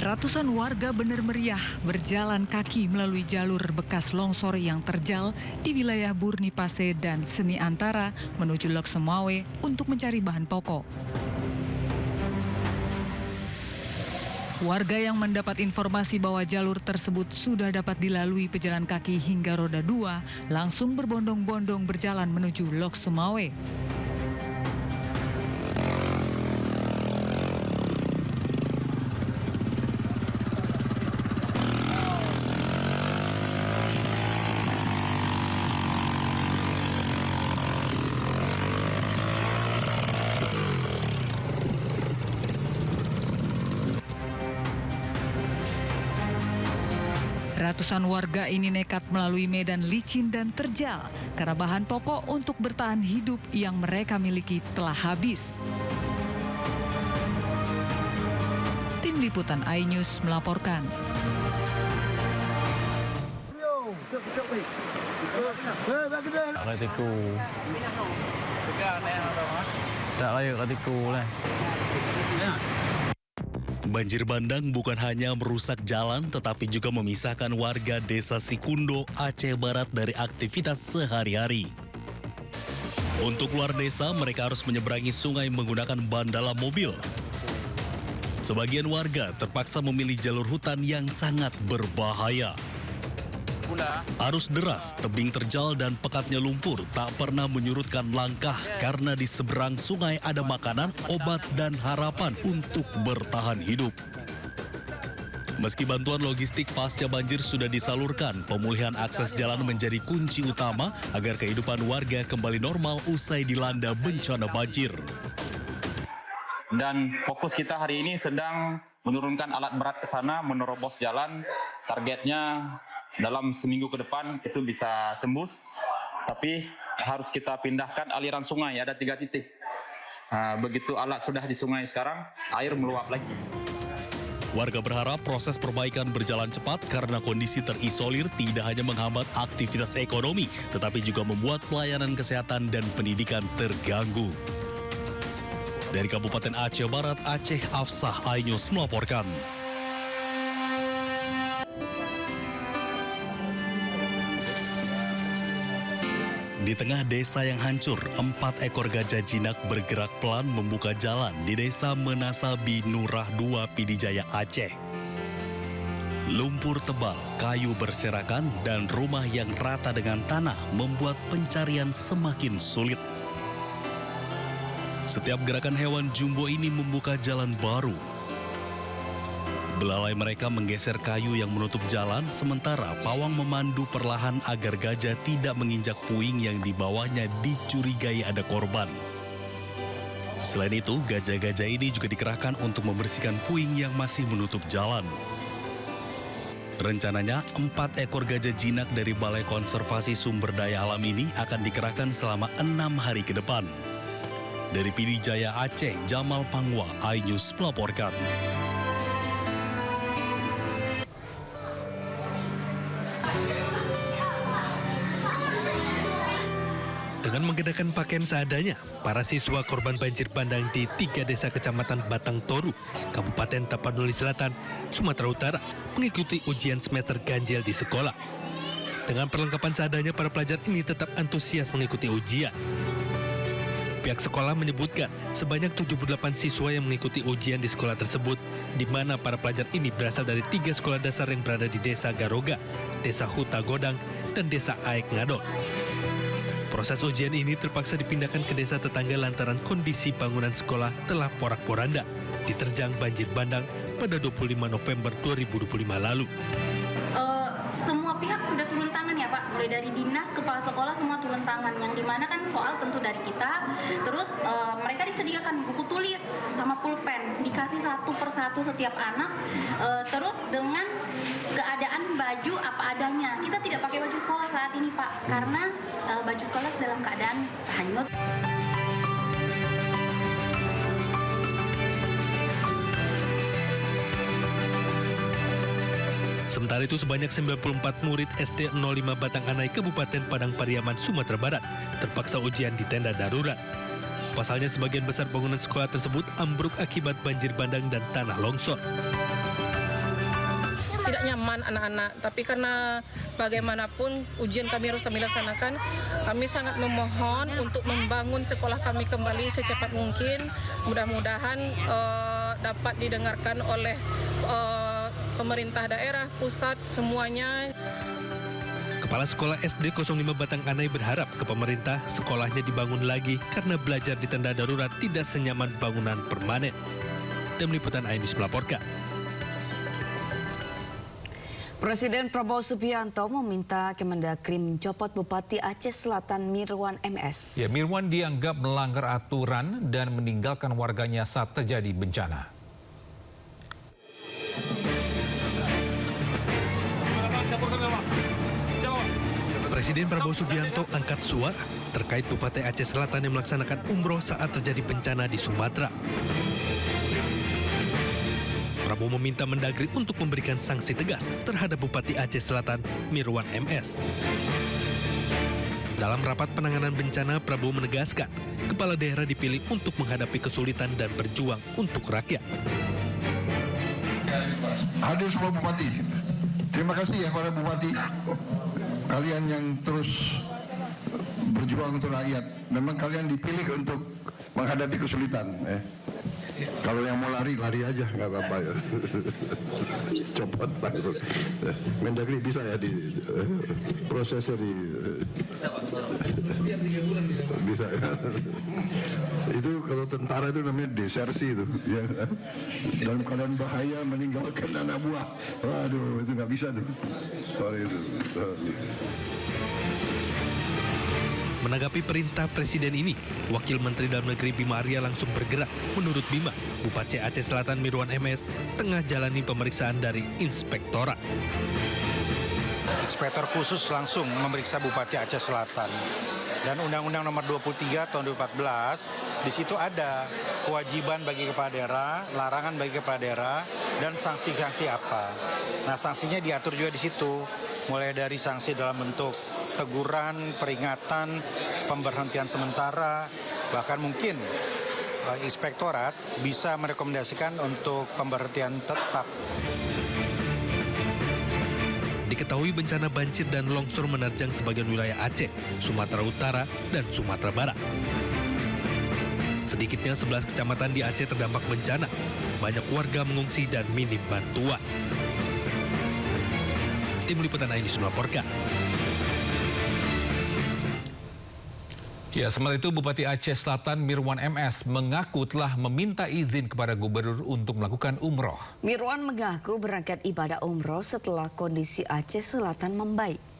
Ratusan warga benar meriah berjalan kaki melalui jalur bekas longsor yang terjal di wilayah Burnipase dan Seni Antara menuju Lok Sumawe untuk mencari bahan pokok. Warga yang mendapat informasi bahwa jalur tersebut sudah dapat dilalui pejalan kaki hingga roda 2 langsung berbondong-bondong berjalan menuju Lok Sumawe. Ratusan warga ini nekat melalui medan licin dan terjal karena bahan pokok untuk bertahan hidup yang mereka miliki telah habis. Tim Liputan iNews melaporkan. Banjir bandang bukan hanya merusak jalan, tetapi juga memisahkan warga desa Sikundo, Aceh Barat dari aktivitas sehari-hari. Untuk keluar desa, mereka harus menyeberangi sungai menggunakan ban dalam mobil. Sebagian warga terpaksa memilih jalur hutan yang sangat berbahaya. Arus deras, tebing terjal, dan pekatnya lumpur tak pernah menyurutkan langkah karena di seberang sungai ada makanan, obat, dan harapan untuk bertahan hidup. Meski bantuan logistik pasca banjir sudah disalurkan, pemulihan akses jalan menjadi kunci utama agar kehidupan warga kembali normal usai dilanda bencana banjir. Dan fokus kita hari ini sedang menurunkan alat berat ke sana, menerobos jalan, targetnya dalam seminggu ke depan itu bisa tembus, tapi harus kita pindahkan aliran sungai, ada 3 titik. Begitu alat sudah di sungai sekarang, air meluap lagi. Warga berharap proses perbaikan berjalan cepat karena kondisi terisolir tidak hanya menghambat aktivitas ekonomi, tetapi juga membuat pelayanan kesehatan dan pendidikan terganggu. Dari Kabupaten Aceh Barat, Aceh, Afsah iNews melaporkan. Di tengah desa yang hancur, 4 ekor gajah jinak bergerak pelan membuka jalan di desa Menasabi Nurah 2 Pidijaya Aceh. Lumpur tebal, kayu berserakan, dan rumah yang rata dengan tanah membuat pencarian semakin sulit. Setiap gerakan hewan jumbo ini membuka jalan baru. Belalai mereka menggeser kayu yang menutup jalan, sementara pawang memandu perlahan agar gajah tidak menginjak puing yang di bawahnya dicurigai ada korban. Selain itu, gajah-gajah ini juga dikerahkan untuk membersihkan puing yang masih menutup jalan. Rencananya, 4 ekor gajah jinak dari Balai Konservasi Sumber Daya Alam ini akan dikerahkan selama 6 hari ke depan. Dari Pidijaya Aceh, Jamal Pangwa, iNews melaporkan. Dengan menggunakan pakaian seadanya, para siswa korban banjir bandang di 3 desa kecamatan Batang Toru, Kabupaten Tapanuli Selatan, Sumatera Utara, mengikuti ujian semester ganjil di sekolah. Dengan perlengkapan seadanya, para pelajar ini tetap antusias mengikuti ujian. Pihak sekolah menyebutkan sebanyak 78 siswa yang mengikuti ujian di sekolah tersebut, di mana para pelajar ini berasal dari 3 sekolah dasar yang berada di Desa Garoga, Desa Huta Godang, dan Desa Aek Ngadol. Proses ujian ini terpaksa dipindahkan ke desa tetangga lantaran kondisi bangunan sekolah telah porak-poranda, diterjang banjir bandang pada 25 November 2025 lalu. Semua pihak sudah turun tangan ya Pak, mulai dari dinas, kepala sekolah semua turun tangan, yang dimana kan soal tentu dari kita, terus mereka disediakan buku tulis sama pulpen, dikasih satu persatu setiap anak, terus dengan keadaan baju apa adanya. Kita tidak pakai baju sekolah saat ini Pak, karena baju sekolah dalam keadaan hanyut. Sementara itu sebanyak 94 murid SD 05 Batang Anai Kabupaten Padang Pariaman, Sumatera Barat terpaksa ujian di tenda darurat. Pasalnya sebagian besar bangunan sekolah tersebut ambruk akibat banjir bandang dan tanah longsor. tidak nyaman anak-anak. Tapi karena bagaimanapun ujian kami harus kami laksanakan, kami sangat memohon untuk membangun sekolah kami kembali secepat mungkin. Mudah-mudahan dapat didengarkan oleh pemerintah daerah, pusat, semuanya. Kepala Sekolah SD 05 Batang Anai berharap ke pemerintah sekolahnya dibangun lagi karena belajar di tenda darurat tidak senyaman bangunan permanen. Tim Liputan Ainus melaporkan. Presiden Prabowo Subianto meminta Kemendagri mencopot Bupati Aceh Selatan Mirwan MS. Ya, Mirwan dianggap melanggar aturan dan meninggalkan warganya saat terjadi bencana. Presiden Prabowo Subianto angkat suara terkait Bupati Aceh Selatan yang melaksanakan umroh saat terjadi bencana di Sumatera. Prabowo meminta Mendagri untuk memberikan sanksi tegas terhadap Bupati Aceh Selatan Mirwan MS. Dalam rapat penanganan bencana, Prabowo menegaskan kepala daerah dipilih untuk menghadapi kesulitan dan berjuang untuk rakyat. Hadir semua bupati. Terima kasih ya para bupati. Kalian yang terus berjuang untuk rakyat. Memang kalian dipilih untuk menghadapi kesulitan. Kalau yang mau lari, lari aja, nggak apa-apa ya. Copot langsung. Mendagri bisa ya di prosesnya di... Bisa ya. Itu kalau tentara itu namanya desersi itu. Ya. Dalam keadaan bahaya meninggalkan anak buah. Waduh, itu nggak bisa tuh. Sorry itu. Menanggapi perintah Presiden ini, Wakil Menteri Dalam Negeri Bima Arya langsung bergerak. Menurut Bima, Bupati Aceh Selatan Mirwan MS tengah jalani pemeriksaan dari Inspektorat. Inspektor khusus langsung memeriksa Bupati Aceh Selatan. Dan Undang-Undang Nomor 23 Tahun 2014, di situ ada kewajiban bagi kepala daerah, larangan bagi kepala daerah, dan sanksi-sanksi apa. Nah, sanksinya diatur juga di situ. Mulai dari sanksi dalam bentuk teguran, peringatan, pemberhentian sementara, bahkan mungkin inspektorat bisa merekomendasikan untuk pemberhentian tetap. Diketahui bencana banjir dan longsor menerjang sebagian wilayah Aceh, Sumatera Utara, dan Sumatera Barat. Sedikitnya 11 kecamatan di Aceh terdampak bencana. Banyak warga mengungsi dan minim bantuan. Tim Liputan Ainus melaporkan. Ya, sementara itu Bupati Aceh Selatan Mirwan MS mengaku telah meminta izin kepada gubernur untuk melakukan umroh. Mirwan mengaku berangkat ibadah umroh setelah kondisi Aceh Selatan membaik.